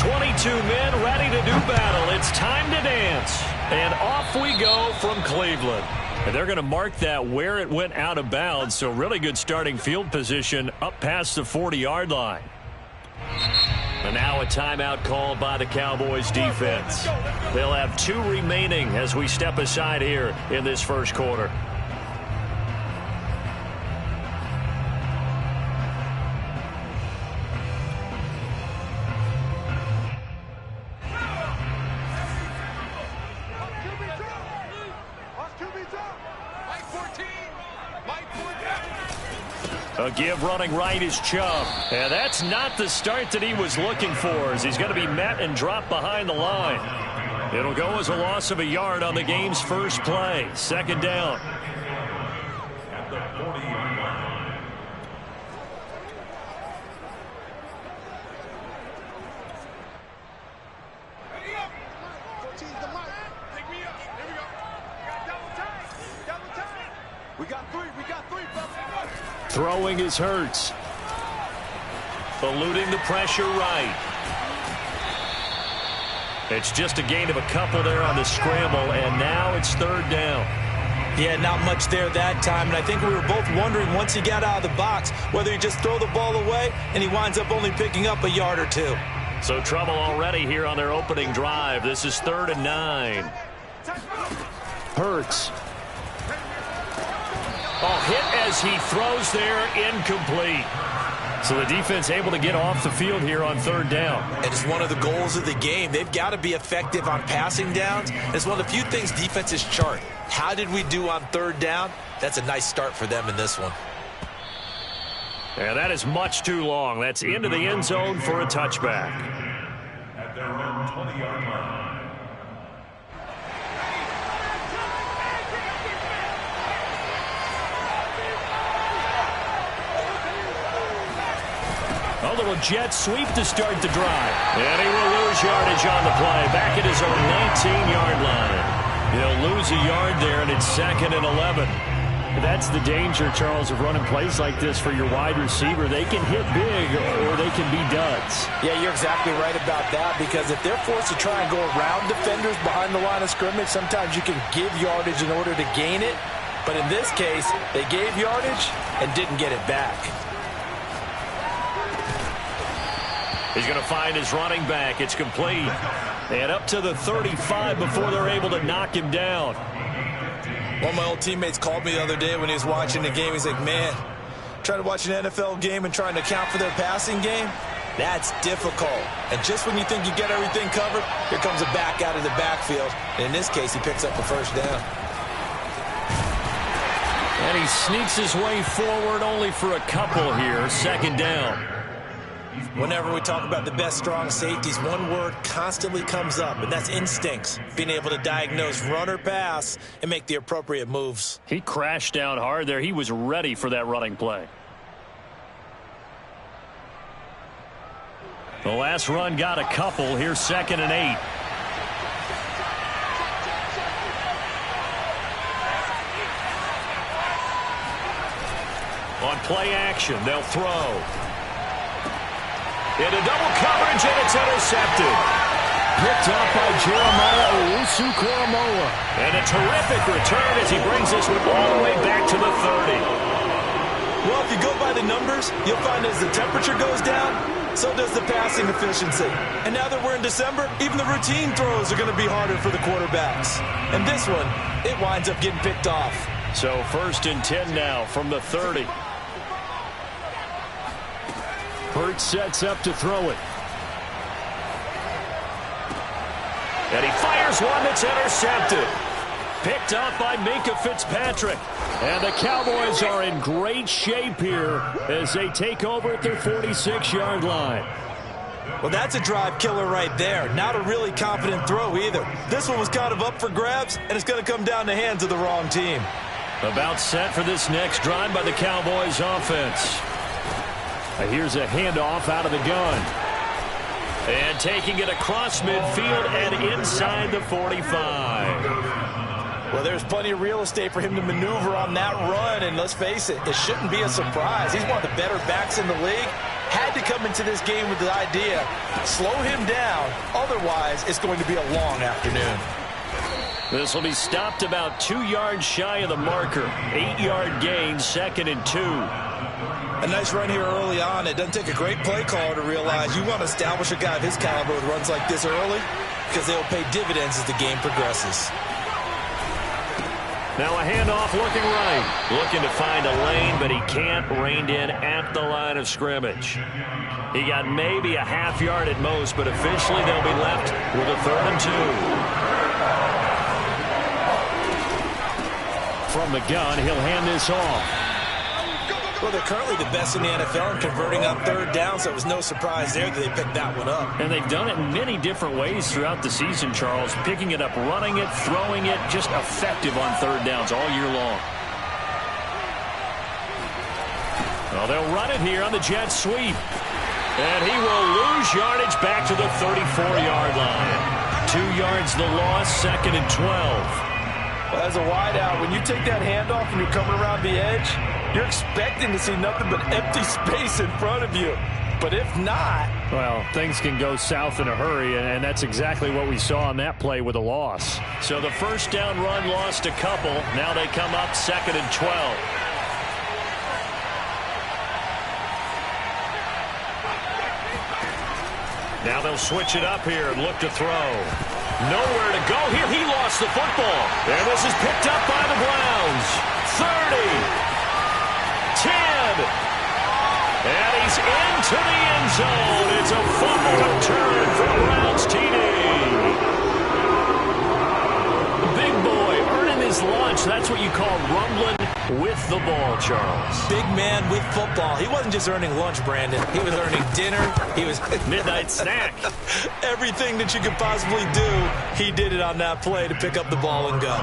22 men ready to do battle. It's time to dance. And off we go from Cleveland. And they're going to mark that where it went out of bounds. So really good starting field position up past the 40-yard line. And now a timeout called by the Cowboys defense. They'll have 2 remaining as we step aside here in this first quarter. A give running right is Chubb. And that's not the start that he was looking for, as he's going to be met and dropped behind the line. It'll go as a loss of a yard on the game's first play. Second down. At the 40-yard line. Ready up. 14's the mic. Pick me up. Here we go. We got double time. Double time. We got 3. We got 3, brother. Throwing is Hurts. Eluding the pressure right. It's just a gain of a couple there on the scramble, and now it's third down. Yeah, not much there that time, and I think we were both wondering once he got out of the box whether he just throw the ball away, and he winds up only picking up a yard or 2. So trouble already here on their opening drive. This is 3rd and 9. Hurts. Hit as he throws there, incomplete. So the defense able to get off the field here on 3rd down. And it's one of the goals of the game. They've got to be effective on passing downs. It's one of the few things defenses chart. How did we do on 3rd down? That's a nice start for them in this one. And that is much too long. That's into the end zone for a touchback. At their own 20-yard line. A little jet sweep to start the drive. And he will lose yardage on the play. Back at his own 19-yard line. He'll lose a yard there, and it's 2nd and 11. That's the danger, Charles, of running plays like this for your wide receiver. They can hit big or they can be duds. Yeah, you're exactly right about that, because if they're forced to try and go around defenders behind the line of scrimmage, sometimes you can give yardage in order to gain it. But in this case, they gave yardage and didn't get it back. He's going to find his running back. It's complete. And up to the 35 before they're able to knock him down. One of my old teammates called me the other day when he was watching the game. He's like, man, trying to watch an NFL game and trying to account for their passing game, that's difficult. And just when you think you get everything covered, here comes a back out of the backfield. And in this case, he picks up a first down. And he sneaks his way forward only for a couple here. 2nd down. Whenever we talk about the best strong safeties, one word constantly comes up, and that's instincts. Being able to diagnose run or pass and make the appropriate moves. He crashed down hard there. He was ready for that running play. The last run got a couple. Here's 2nd and 8. On play action, they'll throw. Into double coverage, and it's intercepted. Picked up by Jeremiah Owusu-Koramoah. And a terrific return as he brings this one all the way back to the 30. Well, if you go by the numbers, you'll find as the temperature goes down, so does the passing efficiency. And now that we're in December, even the routine throws are going to be harder for the quarterbacks. And this one, it winds up getting picked off. So 1st and 10 now from the 30. Hurts sets up to throw it. And he fires one that's intercepted. Picked up by Minkah Fitzpatrick. And the Cowboys are in great shape here as they take over at their 46-yard line. Well, that's a drive killer right there. Not a really confident throw either. This one was kind of up for grabs, and it's going to come down the hands of the wrong team. About set for this next drive by the Cowboys offense. Here's a handoff out of the gun. And taking it across midfield and inside the 45. Well, there's plenty of real estate for him to maneuver on that run, and let's face it, it shouldn't be a surprise. He's one of the better backs in the league. had to come into this game with the idea, slow him down, otherwise it's going to be a long afternoon. This will be stopped about 2 yards shy of the marker. 8-yard gain, 2nd and 2. A nice run here early on. It doesn't take a great play caller to realize you want to establish a guy of his caliber with runs like this early because they'll pay dividends as the game progresses. Now a handoff looking right. Looking to find a lane, but he can't. Reined in at the line of scrimmage. He got maybe a half yard at most, but officially they'll be left with a 3rd and 2. From the gun, he'll hand this off. Well, they're currently the best in the NFL in converting on 3rd down, so it was no surprise there that they picked that one up. And they've done it in many different ways throughout the season, Charles. Picking it up, running it, throwing it, just effective on 3rd downs all year long. Well, they'll run it here on the jet sweep. And he will lose yardage back to the 34-yard line. 2 yards the loss, 2nd and 12. Well, as a wideout, when you take that handoff and you're coming around the edge, you're expecting to see nothing but empty space in front of you. But if not... Well, things can go south in a hurry, and that's exactly what we saw on that play with a loss. So the 1st down run lost a couple. Now they come up 2nd and 12. Now they'll switch it up here and look to throw. Nowhere to go here. He lost the football. And this is picked up by the Browns. 30. 10. And he's into the end zone. It's a fumble return for Browns TD. Big boy earning his lunch. That's what you call rumbling with the ball, Charles. Big man with football. He wasn't just earning lunch, Brandon. He was earning dinner. He was midnight snack. Everything that you could possibly do, he did it on that play to pick up the ball and go.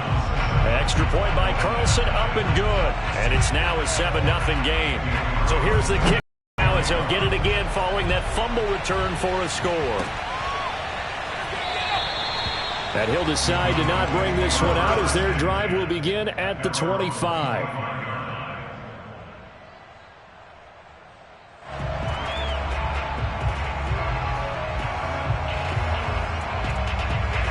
Extra point by Carlson, up and good. And it's now a 7-0 game. So here's the kick now as he'll get it again following that fumble return for a score. And he'll decide to not bring this one out as their drive will begin at the 25.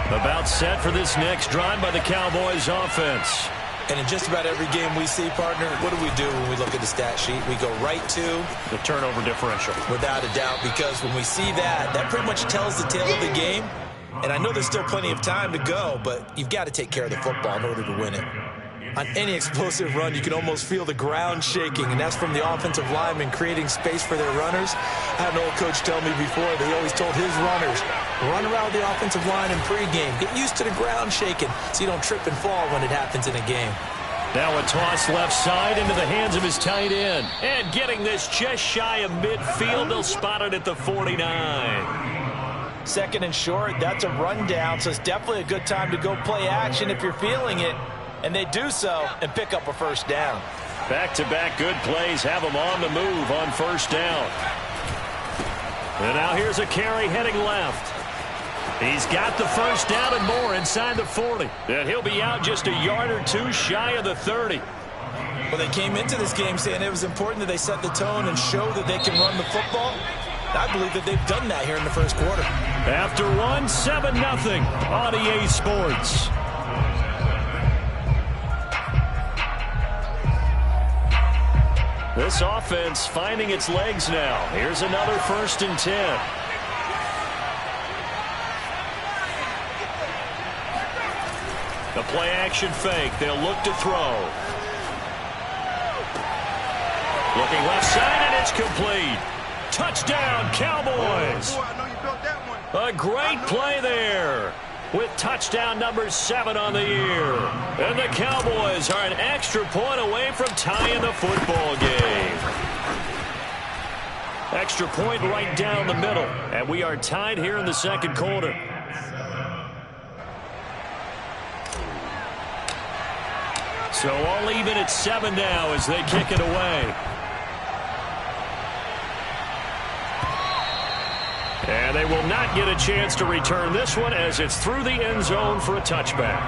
About set for this next drive by the Cowboys offense. And in just about every game we see, partner, what do we do when we look at the stat sheet? We go right to the turnover differential. Without a doubt, because when we see that, that pretty much tells the tale of the game. And I know there's still plenty of time to go, but you've got to take care of the football in order to win it. On any explosive run, you can almost feel the ground shaking, and that's from the offensive linemen creating space for their runners. I had an old coach tell me before that he always told his runners, run around the offensive line in pregame. Get used to the ground shaking so you don't trip and fall when it happens in a game. Now a toss left side into the hands of his tight end. And getting this just shy of midfield, they'll spot it at the 49. 2nd and short, that's a rundown, so it's definitely a good time to go play action if you're feeling it. And they do so and pick up a 1st down. Back-to-back good plays have them on the move on 1st down. And now here's a carry heading left. He's got the 1st down and more inside the 40. And he'll be out just a yard or two shy of the 30. Well, they came into this game saying it was important that they set the tone and show that they can run the football. I believe that they've done that here in the 1st quarter. After one, 7-0 on EA Sports. This offense finding its legs now. Here's another 1st and 10. The play action fake. They'll look to throw. Looking left side, and it's complete. Touchdown, Cowboys. A great play there with touchdown number 7 on the year. And the Cowboys are an extra point away from tying the football game. Extra point right down the middle. And we are tied here in the 2nd quarter. So all even at 7 now as they kick it away. And they will not get a chance to return this one as it's through the end zone for a touchback.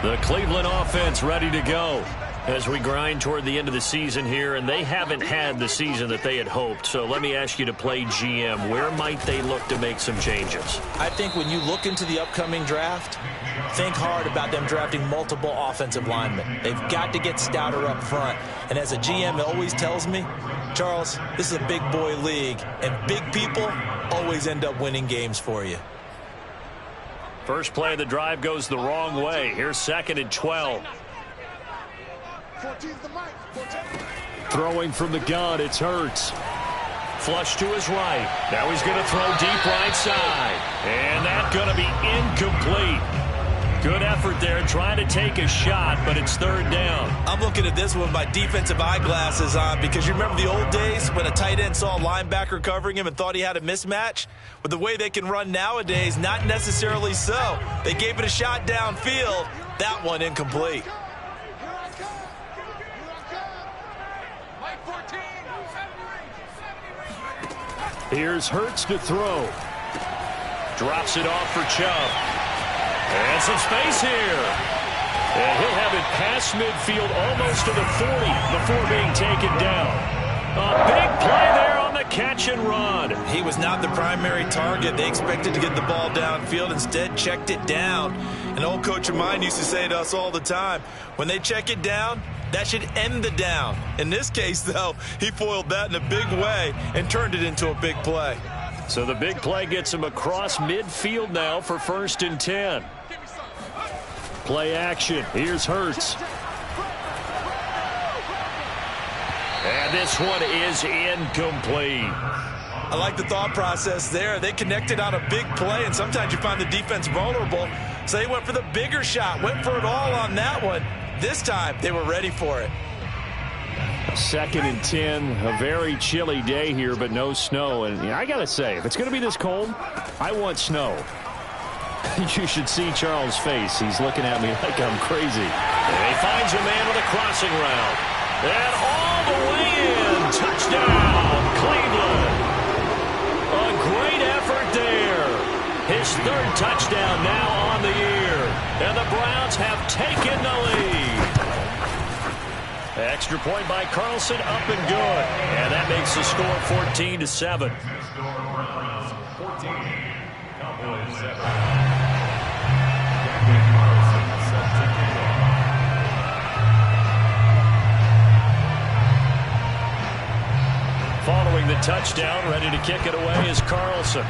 The Cleveland offense ready to go as we grind toward the end of the season here, and they haven't had the season that they had hoped. So let me ask you to play GM. Where might they look to make some changes? I think when you look into the upcoming draft, think hard about them drafting multiple offensive linemen. They've got to get stouter up front. And as a GM, it always tells me, Charles, this is a big boy league, and big people always end up winning games for you. First play of the drive goes the wrong way. Here's 2nd and 12. Throwing from the gun, it's Hurts. Flush to his right. Now he's going to throw deep right side. And that's going to be incomplete. Good effort there trying to take a shot, but it's 3rd down. I'm looking at this one with my defensive eyeglasses on because you remember the old days when a tight end saw a linebacker covering him and thought he had a mismatch? With the way they can run nowadays, not necessarily so. They gave it a shot downfield. That one incomplete. Here's Hurts to throw. Drops it off for Chubb. And some space here. And he'll have it past midfield almost to the 40 before being taken down. A big play there on the catch and run. He was not the primary target. They expected to get the ball downfield. Instead, checked it down. An old coach of mine used to say to us all the time, when they check it down, that should end the down. In this case, though, he foiled that in a big way and turned it into a big play. So the big play gets him across midfield now for 1st and 10. Play action. Here's Hurts. And this one is incomplete. I like the thought process there. They connected on a big play, and sometimes you find the defense vulnerable. So they went for the bigger shot, went for it all on that one. This time, they were ready for it. 2nd and 10, a very chilly day here, but no snow. And I got to say, if it's going to be this cold, I want snow. You should see Charles' face. He's looking at me like I'm crazy. And he finds a man with a crossing route. And all the way in. Touchdown, Cleveland. A great effort there. His 3rd touchdown now on the year. And the Browns have taken the lead. Extra point by Carlson, up and good. And that makes the score 14-7. Following the touchdown, ready to kick it away is Carlson.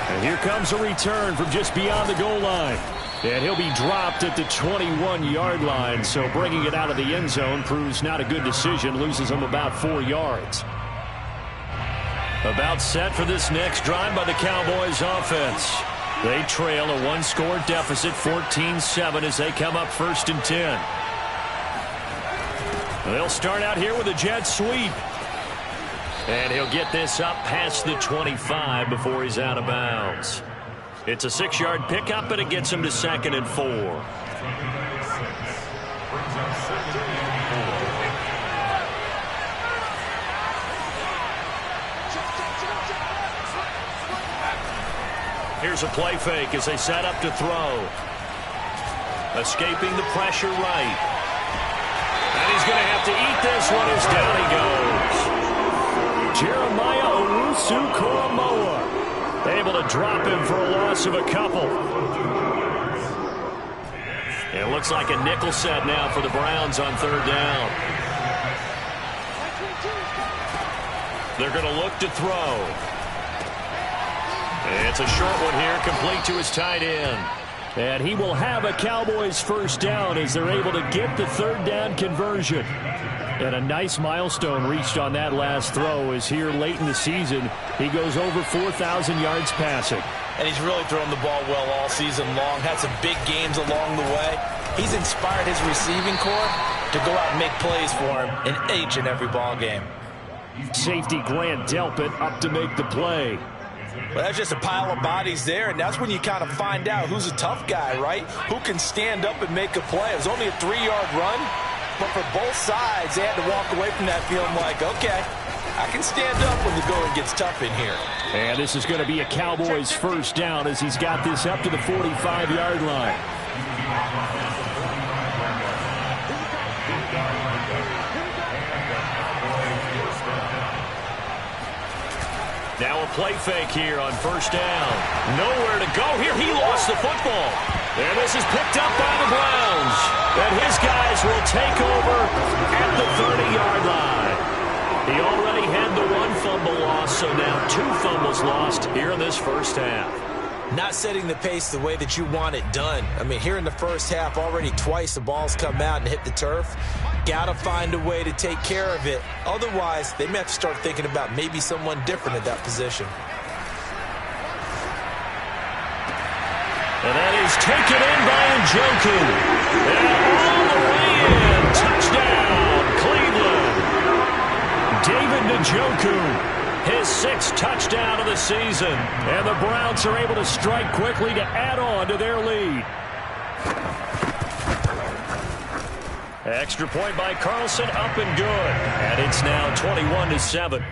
And here comes a return from just beyond the goal line. And he'll be dropped at the 21-yard line, so bringing it out of the end zone proves not a good decision, loses him about 4 yards. About set for this next drive by the Cowboys offense. They trail a 1-score deficit, 14-7, as they come up 1st and 10. They'll start out here with a jet sweep. And he'll get this up past the 25 before he's out of bounds. It's a 6-yard pickup, and it gets him to 2nd and 4. Here's a play fake as they set up to throw. Escaping the pressure right. And he's going to have to eat this one as down he goes. Jeremiah Owusu-Koramoah able to drop him for a loss of a couple. It looks like a nickel set now for the Browns on 3rd down. They're going to look to throw. It's a short one here, complete to his tight end. And he will have a Cowboys 1st down as they're able to get the 3rd down conversion. And a nice milestone reached on that last throw as here late in the season, he goes over 4,000 yards passing. And he's really thrown the ball well all season long, had some big games along the way. He's inspired his receiving corps to go out and make plays for him in each and every ball game. Safety Grant Delpit up to make the play. Well, that's just a pile of bodies there, and that's when you kind of find out who's a tough guy, right? Who can stand up and make a play. It was only a 3-yard run, but for both sides, they had to walk away from that feeling like, okay, I can stand up when the going gets tough in here. And this is going to be a Cowboys first down as he's got this up to the 45-yard line. Now a play fake here on first down. Nowhere to go here. He lost the football. And this is picked up by the Browns. And his guys will take over at the 30-yard line. He already had the one fumble loss, so now 2 fumbles lost here in this first half. Not setting the pace the way that you want it done. I mean, here in the first half, already twice the ball's come out and hit the turf. Got to find a way to take care of it. Otherwise, they may have to start thinking about maybe someone different at that position. And that is taken in by Njoku. And all the way in. Touchdown, Cleveland. David Njoku, his 6th touchdown of the season. And the Browns are able to strike quickly to add on to their lead. Extra point by Carlson, up and good. And it's now 21-7.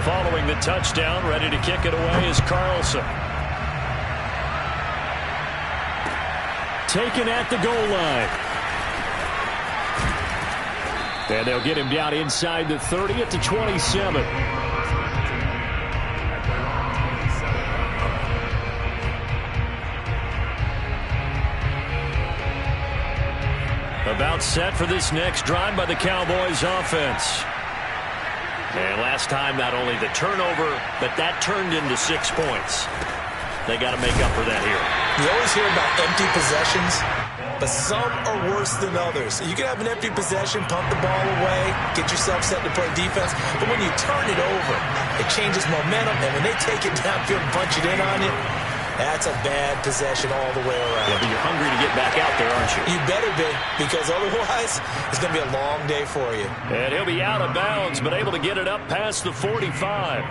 Following the touchdown, ready to kick it away is Carlson. Taken at the goal line. And they'll get him down inside the 30 at the 27. About set for this next drive by the Cowboys offense. And last time, not only the turnover, but that turned into 6 points. They got to make up for that here. You always hear about empty possessions, but some are worse than others. You can have an empty possession, pump the ball away, get yourself set to play defense, but when you turn it over, it changes momentum, and when they take it downfield and punch it in on you, that's a bad possession all the way around. Yeah, but you're hungry to get back out there, aren't you? You better be, because otherwise, it's going to be a long day for you. And he'll be out of bounds, but able to get it up past the 45.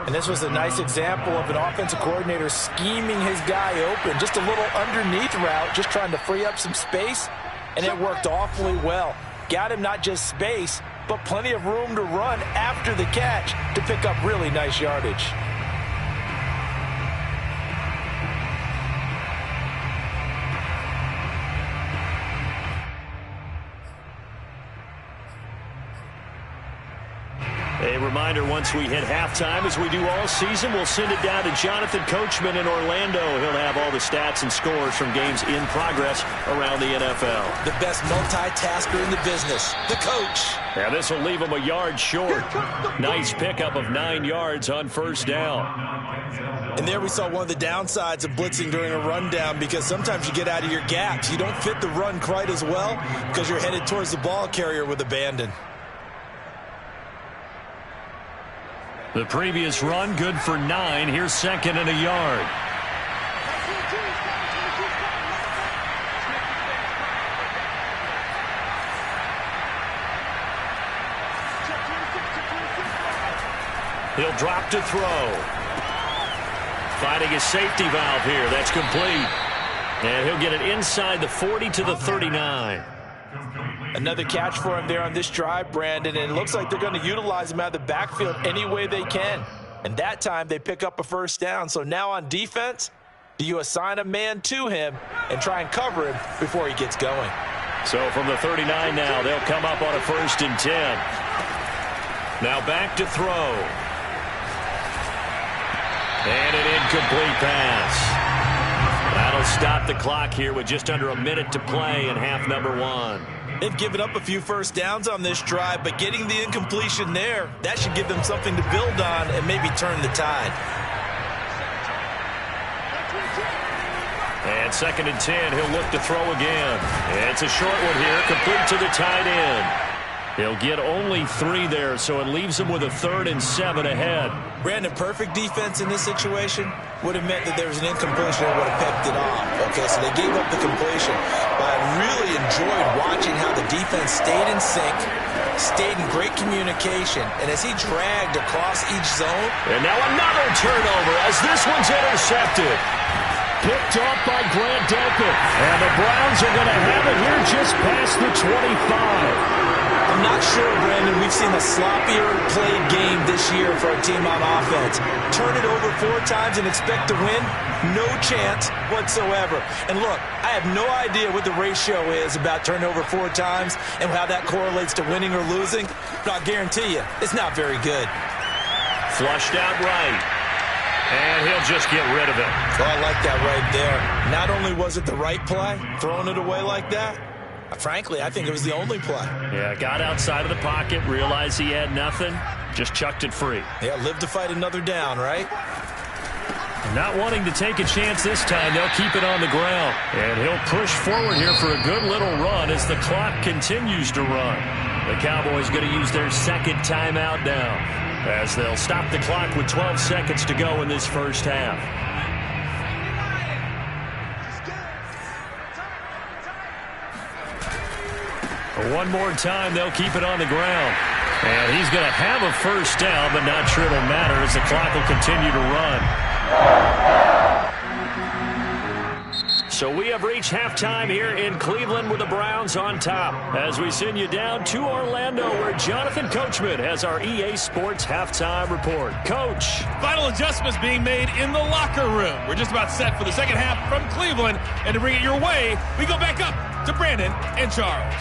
And this was a nice example of an offensive coordinator scheming his guy open. Just a little underneath route, just trying to free up some space, and it worked awfully well. Got him not just space, but plenty of room to run after the catch to pick up really nice yardage. A reminder, once we hit halftime, as we do all season, we'll send it down to Jonathan Coachman in Orlando. He'll have all the stats and scores from games in progress around the NFL. The best multitasker in the business, the coach. Now this will leave him a yard short. Nice pickup of 9 yards on first down. And there we saw one of the downsides of blitzing during a rundown, because sometimes you get out of your gaps. You don't fit the run quite as well because you're headed towards the ball carrier with abandon. The previous run, good for 9. Here's 2nd and a yard. He'll drop to throw. Finding a safety valve here. That's complete. And he'll get it inside the 40 to the 39. Another catch for him there on this drive, Brandon, and it looks like they're going to utilize him out of the backfield any way they can. And that time they pick up a first down. So now on defense, do you assign a man to him and try and cover him before he gets going? So from the 39 now, they'll come up on a 1st and 10. Now back to throw. And an incomplete pass. That'll stop the clock here with just under a minute to play in half number 1. They've given up a few first downs on this drive, but getting the incompletion there, that should give them something to build on and maybe turn the tide. And 2nd and 10, he'll look to throw again. It's a short one here, complete to the tight end. He'll get only 3 there, so it leaves him with a 3rd and 7 ahead. Brandon, perfect defense in this situation would have meant that there was an incompletion that would have pecked it off. Okay, so they gave up the completion. But I really enjoyed watching how the defense stayed in sync, stayed in great communication, and as he dragged across each zone. And now another turnover as this one's intercepted. picked off by Grant Delpit. And the Browns are going to have it here just past the 25. I'm not sure, Brandon, we've seen a sloppier played game this year for a team on offense. Turn it over 4 times and expect to win? No chance whatsoever. And look, I have no idea what the ratio is about turning over 4 times and how that correlates to winning or losing, but I'll guarantee you, it's not very good. Flushed out right. And he'll just get rid of it. Oh, I like that right there. Not only was it the right play, throwing it away like that, frankly, I think it was the only play. Yeah, got outside of the pocket, realized he had nothing, just chucked it free. Yeah, live to fight another down, right? Not wanting to take a chance this time, they'll keep it on the ground. And he'll push forward here for a good little run as the clock continues to run. The Cowboys going to use their second timeout now, as they'll stop the clock with 12 seconds to go in this first half. One more time, they'll keep it on the ground. And he's going to have a first down, but not sure it'll matter as the clock will continue to run. So we have reached halftime here in Cleveland with the Browns on top, as we send you down to Orlando, where Jonathan Coachman has our EA Sports halftime report. Coach. Final adjustments being made in the locker room. We're just about set for the second half from Cleveland. And to bring it your way, we go back up to Brandon and Charles.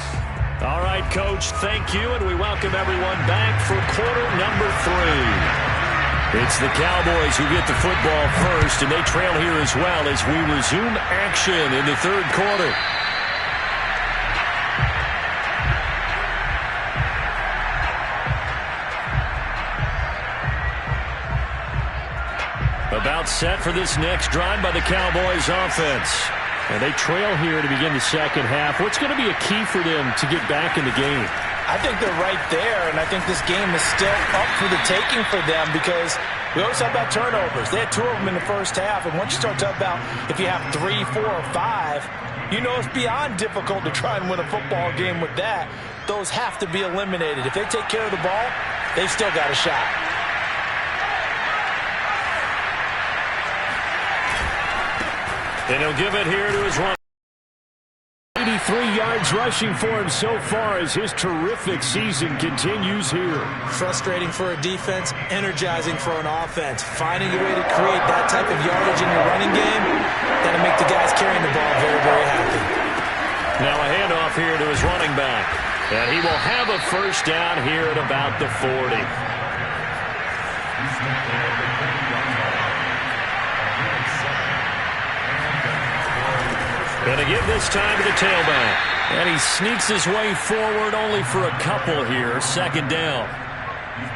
All right, Coach, thank you, and we welcome everyone back for quarter number 3. It's the Cowboys who get the football first, and they trail here as well as we resume action in the third quarter. About set for this next drive by the Cowboys offense. And they trail here to begin the second half. What's going to be a key for them to get back in the game? I think they're right there, and I think this game is still up for the taking for them because we always talk about turnovers. They had 2 of them in the first half, and once you start talking about if you have 3, 4, or 5, you know it's beyond difficult to try and win a football game with that. Those have to be eliminated. If they take care of the ball, they've still got a shot. And he'll give it here to his run. 83 yards rushing for him so far as his terrific season continues here. Frustrating for a defense, energizing for an offense. Finding a way to create that type of yardage in your running game, that'll make the guys carrying the ball very, very happy. Now a handoff here to his running back. And he will have a first down here at about the 40. Going to give this time to the tailback. And he sneaks his way forward only for a couple here. Second down.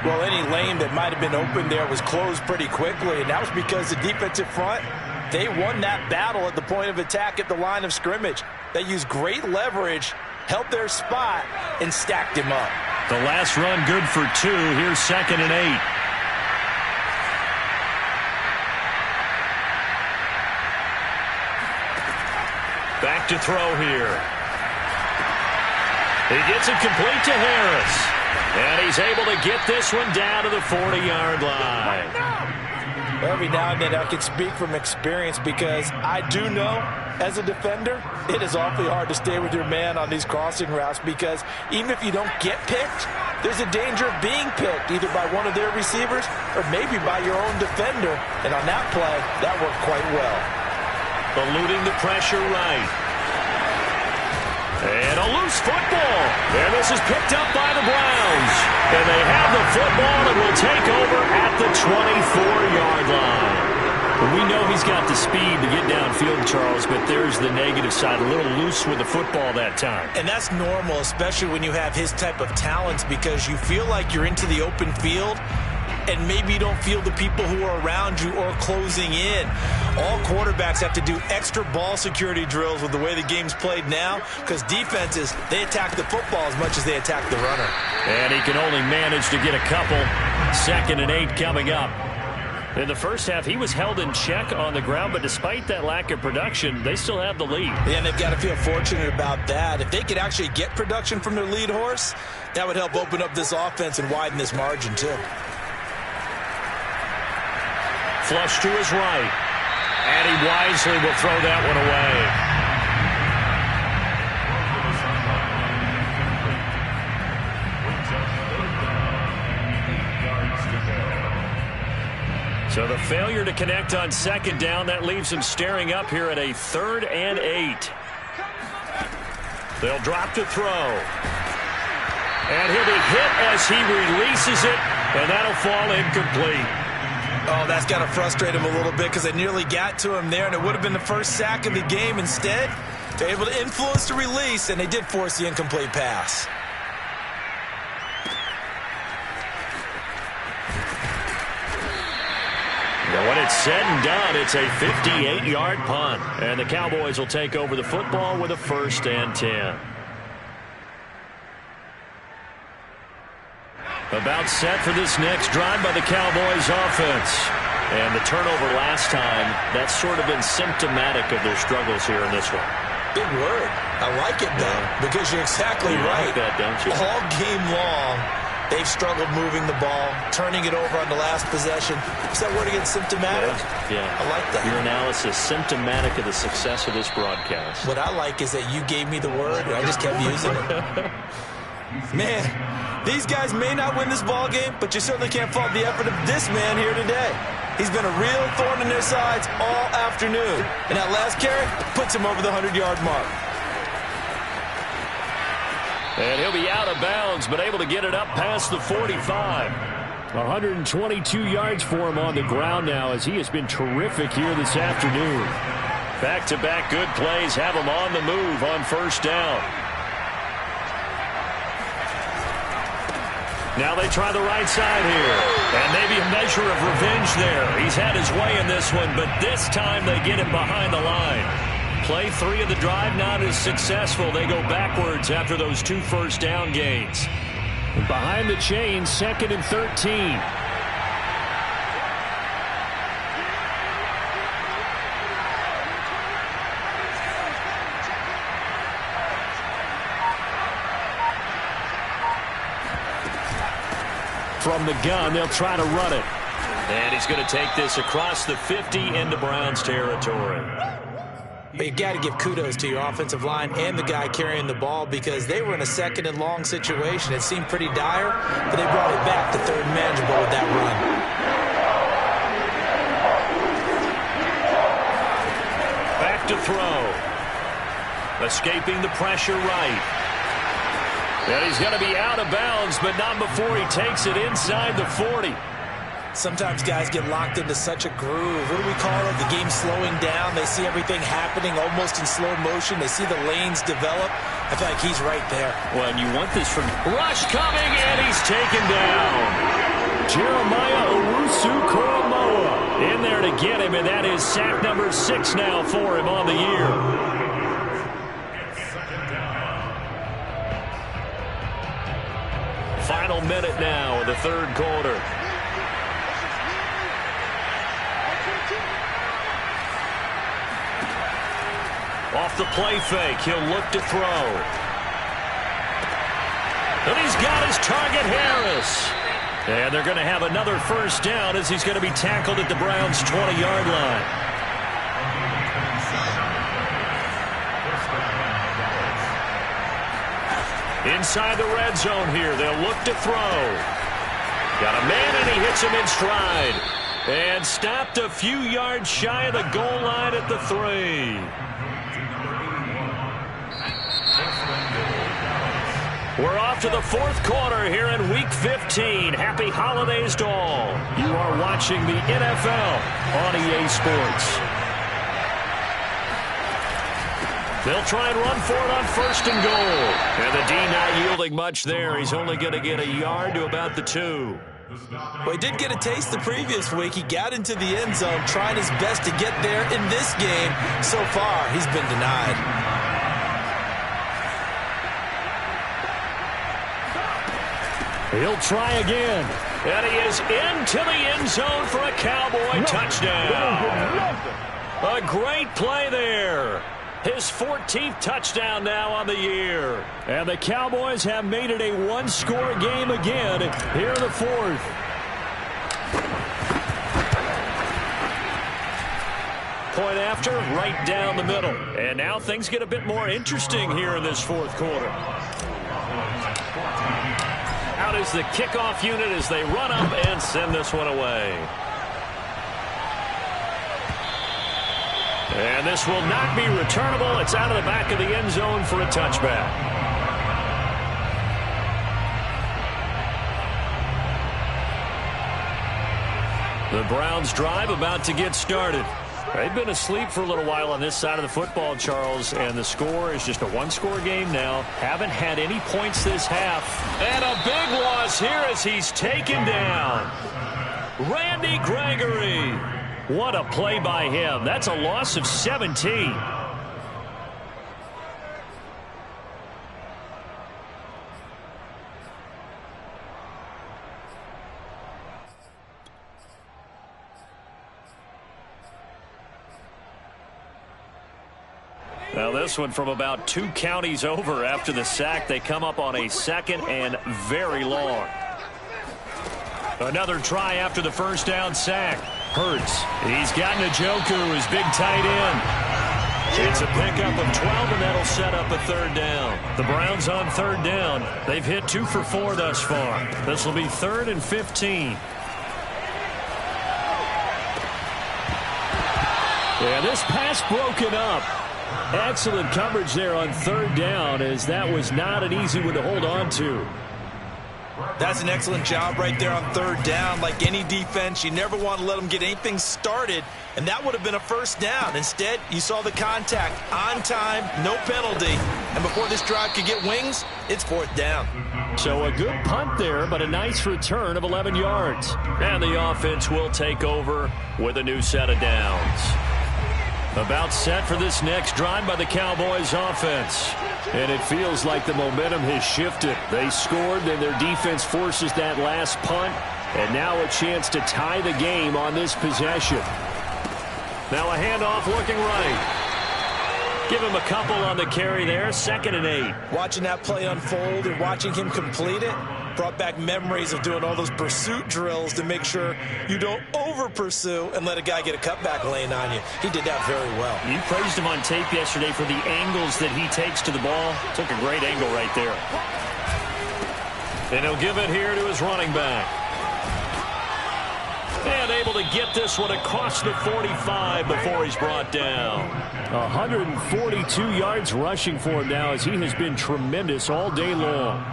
Well, any lane that might have been open there was closed pretty quickly, and that was because the defensive front, they won that battle at the point of attack at the line of scrimmage. They used great leverage, held their spot, and stacked him up. The last run good for 2. Here's 2nd and 8. Back to throw here. He gets it complete to Harris. And he's able to get this one down to the 40-yard line. Every now and then I can speak from experience because I do know, as a defender, it is awfully hard to stay with your man on these crossing routes because even if you don't get picked, there's a danger of being picked either by one of their receivers or maybe by your own defender. And on that play, that worked quite well. Eluding the pressure right. And a loose football. And this is picked up by the Browns. And they have the football and will take over at the 24-yard line. We know he's got the speed to get downfield, Charles, but there's the negative side. A little loose with the football that time. And that's normal, especially when you have his type of talents, because you feel like you're into the open field and maybe you don't feel the people who are around you or closing in. All quarterbacks have to do extra ball security drills with the way the game's played now because defenses, they attack the football as much as they attack the runner. And he can only manage to get a couple. 2nd and 8 coming up. In the first half, he was held in check on the ground, but despite that lack of production, they still have the lead. Yeah, and they've got to feel fortunate about that. If they could actually get production from their lead horse, that would help open up this offense and widen this margin too. Flush to his right. And he wisely will throw that one away. So the failure to connect on second down, that leaves him staring up here at a 3rd and 8. They'll drop to throw. And he'll be hit as he releases it, and that'll fall incomplete. Oh, that's got to frustrate him a little bit because they nearly got to him there, and it would have been the first sack of the game. Instead, they're able to influence the release, and they did force the incomplete pass. When it's said and done, it's a 58-yard punt. And the Cowboys will take over the football with a 1st and 10. About set for this next drive by the Cowboys offense. And the turnover last time, that's sort of been symptomatic of their struggles here in this one. Big word. I like it, though, because you're exactly right. Like that, don't you? All game long, they've struggled moving the ball, turning it over on the last possession. Is that word again, symptomatic? Yeah. I like that. Your analysis, symptomatic of the success of this broadcast. What I like is that you gave me the word, and I just kept using it. Man, these guys may not win this ball game, but you certainly can't fault the effort of this man here today. He's been a real thorn in their sides all afternoon. And that last carry puts him over the 100-yard mark. And he'll be out of bounds, but able to get it up past the 45. 122 yards for him on the ground now, as he has been terrific here this afternoon. Back-to-back good plays have him on the move on 1st down. Now they try the right side here. And maybe a measure of revenge there. He's had his way in this one, but this time they get him behind the line. Play 3 of the drive not as successful. They go backwards after those 2 first down gains. Behind the chains, 2nd and 13. From the gun, they'll try to run it. And he's going to take this across the 50 into Browns territory. But you got to give kudos to your offensive line and the guy carrying the ball, because they were in a 2nd and long situation. It seemed pretty dire, but they brought it back to 3rd and manageable with that run. Back to throw. Escaping the pressure right. And he's going to be out of bounds, but not before he takes it inside the 40. Sometimes guys get locked into such a groove. What do we call it? The game slowing down. They see everything happening almost in slow motion. They see the lanes develop. I feel like he's right there. Well, and you want this from rush coming, and he's taken down. Jeremiah Owusu-Koramoah in there to get him, and that is sack number 6 now for him on the year. Final minute now of the 3rd quarter. Off the play fake, he'll look to throw. And he's got his target, Harris. And they're going to have another 1st down as he's going to be tackled at the Browns' 20-yard line. Inside the red zone here, they'll look to throw. Got a man, and he hits him in stride. And stopped a few yards shy of the goal line at the 3. We're off to the 4th quarter here in Week 15. Happy holidays to all. You are watching the NFL on EA Sports. They'll try and run for it on 1st and goal. And the D not yielding much there. He's only going to get a yard to about the 2. Well, he did get a taste the previous week. He got into the end zone, trying his best to get there in this game. So far, he's been denied. He'll try again. And he is into the end zone for a Cowboy touchdown. A great play there. His 14th touchdown now on the year. And the Cowboys have made it a 1-score game again here in the 4th. point after, right down the middle. And now things get a bit more interesting here in this fourth quarter. Out is the kickoff unit as they run up and send this one away. And this will not be returnable. It's out of the back of the end zone for a touchback. The Browns drive about to get started. They've been asleep for a little while on this side of the football, Charles, and the score is just a one-score game now. Haven't had any points this half. And a big loss here as he's taken down. Randy Gregory. What a play by him. That's a loss of 17. Now this one from about 2 counties over after the sack. They come up on a second and very long. Another try after the first down sack. Hurts. He's got Njoku, his big tight end. It's a pickup of 12, and that'll set up a third down. The Browns on third down. They've hit 2 for 4 thus far. This will be 3rd and 15. And this pass broken up. Excellent coverage there on third down, as that was not an easy one to hold on to. That's an excellent job right there on third down. Like any defense, you never want to let them get anything started, and that would have been a first down. Instead, you saw the contact on time, no penalty, and before this drive could get wings, it's 4th down. So a good punt there, but a nice return of 11 yards. And the offense will take over with a new set of downs. About set for this next drive by the Cowboys offense. And it feels like the momentum has shifted. They scored, then their defense forces that last punt. And now a chance to tie the game on this possession. Now a handoff looking right. Give him a couple on the carry there. 2nd and 8. Watching that play unfold and watching him complete it brought back memories of doing all those pursuit drills to make sure you don't over-pursue and let a guy get a cutback lane on you. He did that very well. You praised him on tape yesterday for the angles that he takes to the ball. Took a great angle right there. And he'll give it here to his running back. And able to get this one across the 45 before he's brought down. 142 yards rushing for him now, as he has been tremendous all day long.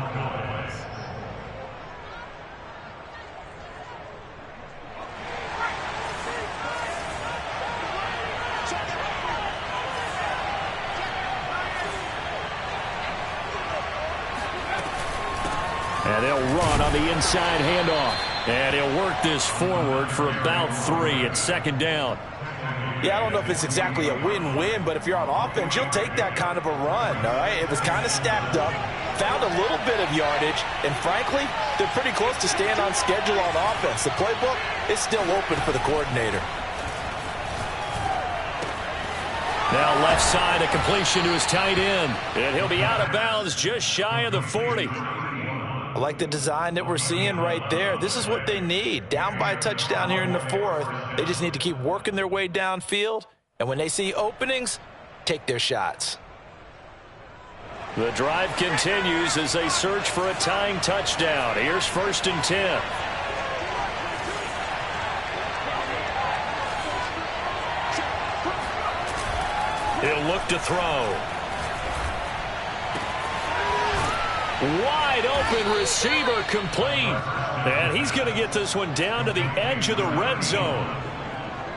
And they'll run on the inside handoff. And he'll work this forward for about 3 at 2nd down. Yeah, I don't know if it's exactly a win-win, but if you're on offense, you'll take that kind of a run, all right? It was kind of stacked up, found a little bit of yardage, and frankly, they're pretty close to staying on schedule on offense. The playbook is still open for the coordinator. Now left side, a completion to his tight end. And he'll be out of bounds just shy of the 40. I like the design that we're seeing right there. This is what they need. Down by a touchdown here in the 4th. They just need to keep working their way downfield. And when they see openings, take their shots. The drive continues as they search for a tying touchdown. Here's 1st and 10. He'll look to throw. Wide open receiver complete. And he's going to get this one down to the edge of the red zone.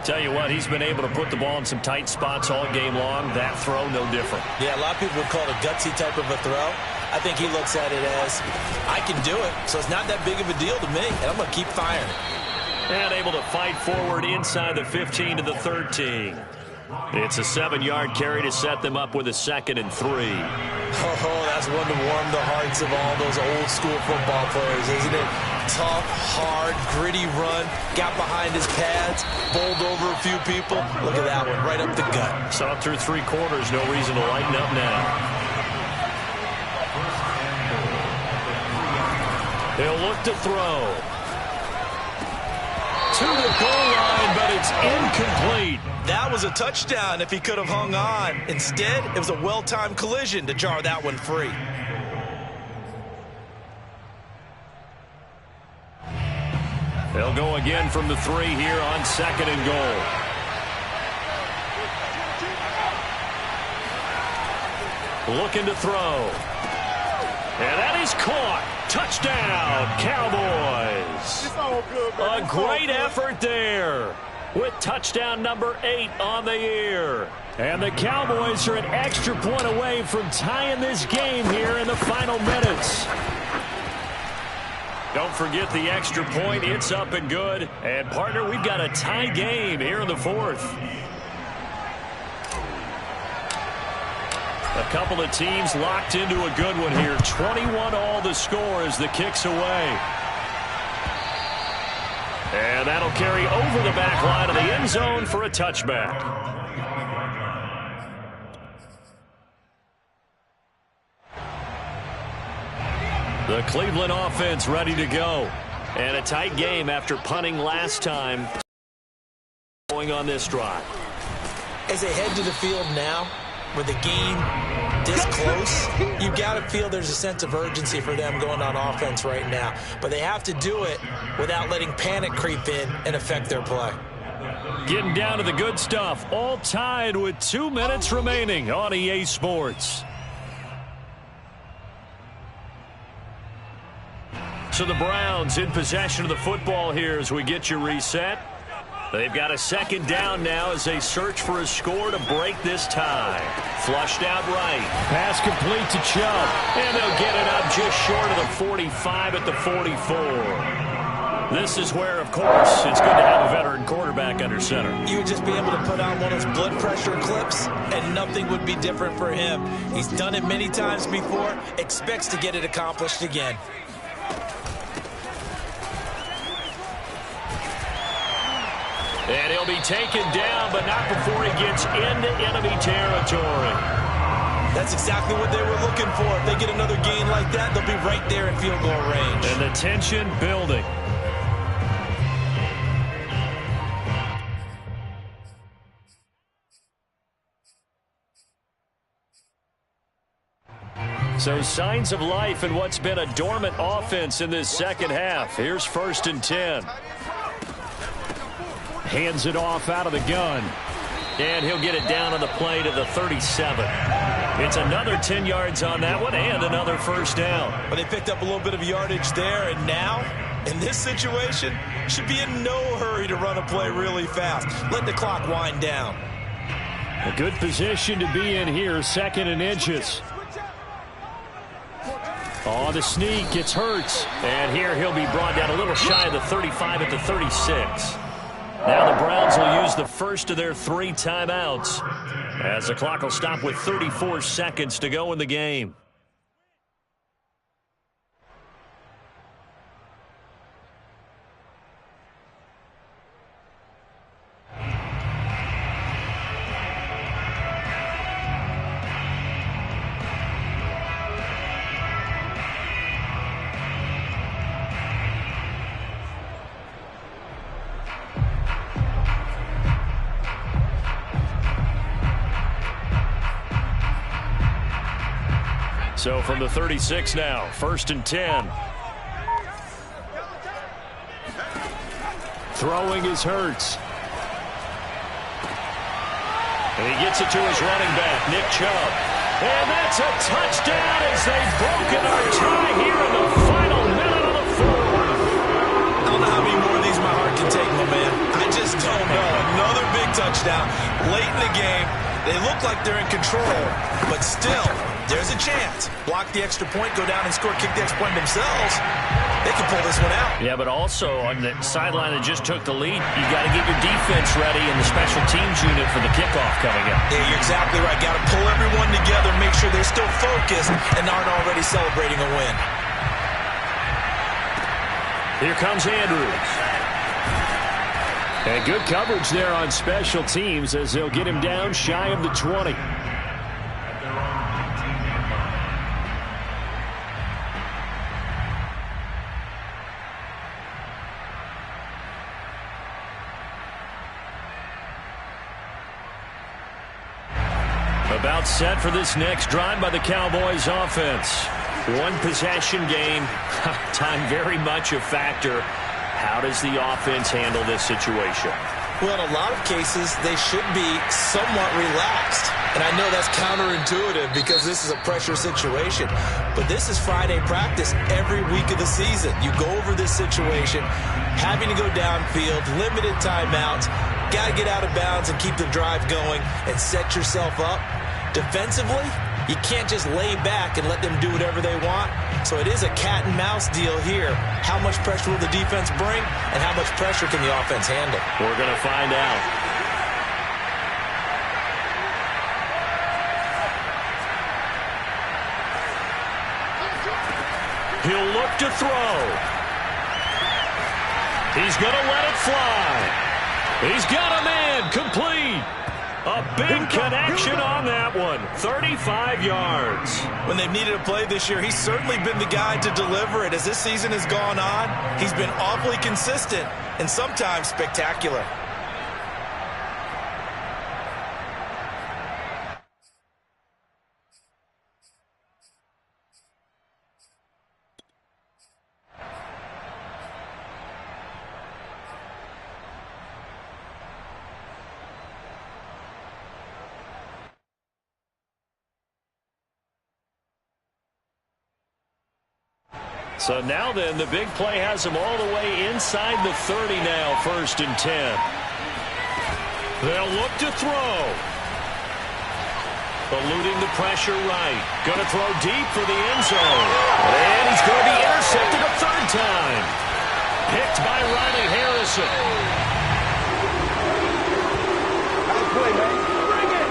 Tell you what, he's been able to put the ball in some tight spots all game long. That throw, no different. Yeah, a lot of people would call it a gutsy type of a throw. I think he looks at it as, I can do it, so it's not that big of a deal to me, and I'm going to keep firing. And able to fight forward inside the 15 to the 13. It's a 7-yard carry to set them up with a 2nd and 3. Oh, that's one to warm the hearts of all those old school football players, isn't it? Tough, hard, gritty run, got behind his pads, bowled over a few people. Look at that one, right up the gut. Saw through 3 quarters, no reason to lighten up now. He'll look to throw. To the goal line, but it's incomplete. That was a touchdown if he could have hung on. Instead, it was a well-timed collision to jar that one free. They'll go again from the 3 here on 2nd and goal. Looking to throw. And that is caught. Touchdown, Cowboys. A great effort there with touchdown number 8 on the year. And the Cowboys are an extra point away from tying this game here in the final minutes. Don't forget the extra point. It's up and good. And, partner, we've got a tie game here in the 4th. A couple of teams locked into a good one here. 21-all the score as the kick's away. And that'll carry over the back line of the end zone for a touchback. The Cleveland offense ready to go. And a tight game after punting last time. Going on this drive. As they head to the field now, with the game this close, you've got to feel there's a sense of urgency for them going on offense right now. But they have to do it without letting panic creep in and affect their play. Getting down to the good stuff. All tied with 2 minutes remaining on EA Sports. So the Browns in possession of the football here as we get you reset. They've got a 2nd down now as they search for a score to break this tie. Flushed out right. Pass complete to Chubb. And they'll get it up just short of the 45 at the 44. This is where, of course, it's good to have a veteran quarterback under center. You would just be able to put on one of those blood pressure clips, and nothing would be different for him. He's done it many times before, expects to get it accomplished again. And he'll be taken down, but not before he gets into enemy territory. That's exactly what they were looking for. If they get another gain like that, they'll be right there in field goal range. And the tension building. So signs of life in what's been a dormant offense in this second half. Here's 1st and 10. Hands it off out of the gun. And he'll get it down on the play to the 37. It's another 10 yards on that one and another 1st down. Well, they picked up a little bit of yardage there, and now, in this situation, should be in no hurry to run a play really fast. Let the clock wind down. A good position to be in here, 2nd and inches. Oh, the sneak, it's Hurts. And here he'll be brought down a little shy of the 35 at the 36. Now the Browns will use the first of their 3 timeouts as the clock will stop with 34 seconds to go in the game. So from the 36 now, 1st and 10. Throwing is Hurts. And he gets it to his running back, Nick Chubb. And that's a touchdown as they've broken our tie here in the final minute of the 4th. I don't know how many more of these my heart can take, my man. I just don't know. Another big touchdown late in the game. They look like they're in control, but still, there's a chance. Block the extra point, go down and score, kick the extra point themselves. They can pull this one out. Yeah, but also on the sideline that just took the lead, you got to get your defense ready and the special teams unit for the kickoff coming up. Yeah, you're exactly right. Got to pull everyone together, make sure they're still focused and aren't already celebrating a win. Here comes Andrews. And good coverage there on special teams as they'll get him down shy of the 20. About set for this next drive by the Cowboys offense. One possession game. Time very much a factor. How does the offense handle this situation? Well, in a lot of cases, they should be somewhat relaxed. And I know that's counterintuitive because this is a pressure situation. But this is Friday practice every week of the season. You go over this situation, having to go downfield, limited timeouts, got to get out of bounds and keep the drive going and set yourself up. Defensively, you can't just lay back and let them do whatever they want. So it is a cat and mouse deal here. How much pressure will the defense bring, and how much pressure can the offense handle? We're going to find out. He'll look to throw. He's going to let it fly. He's got a man, complete. A big connection on that one. 35 yards. When they've needed a play this year, he's certainly been the guy to deliver it. As this season has gone on, he's been awfully consistent and sometimes spectacular. So now then, the big play has him all the way inside the 30 now, 1st and 10. They'll look to throw. Eluding the pressure right. Going to throw deep for the end zone. And he's going to be intercepted a third time. Picked by Riley Harrison. Nice play, man. Bring it.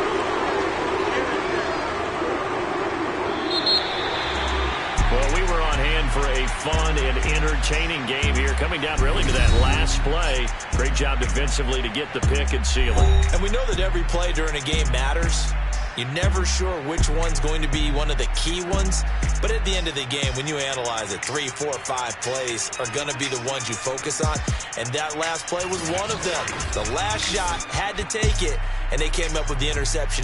Well, we were on hand for a fun and entertaining game here. Coming down really to that last play. Great job defensively to get the pick and seal it. And we know that every play during a game matters. You're never sure which one's going to be one of the key ones. But at the end of the game, when you analyze it, 3, 4, 5 plays are going to be the ones you focus on. And that last play was one of them. The last shot had to take it, and they came up with the interception.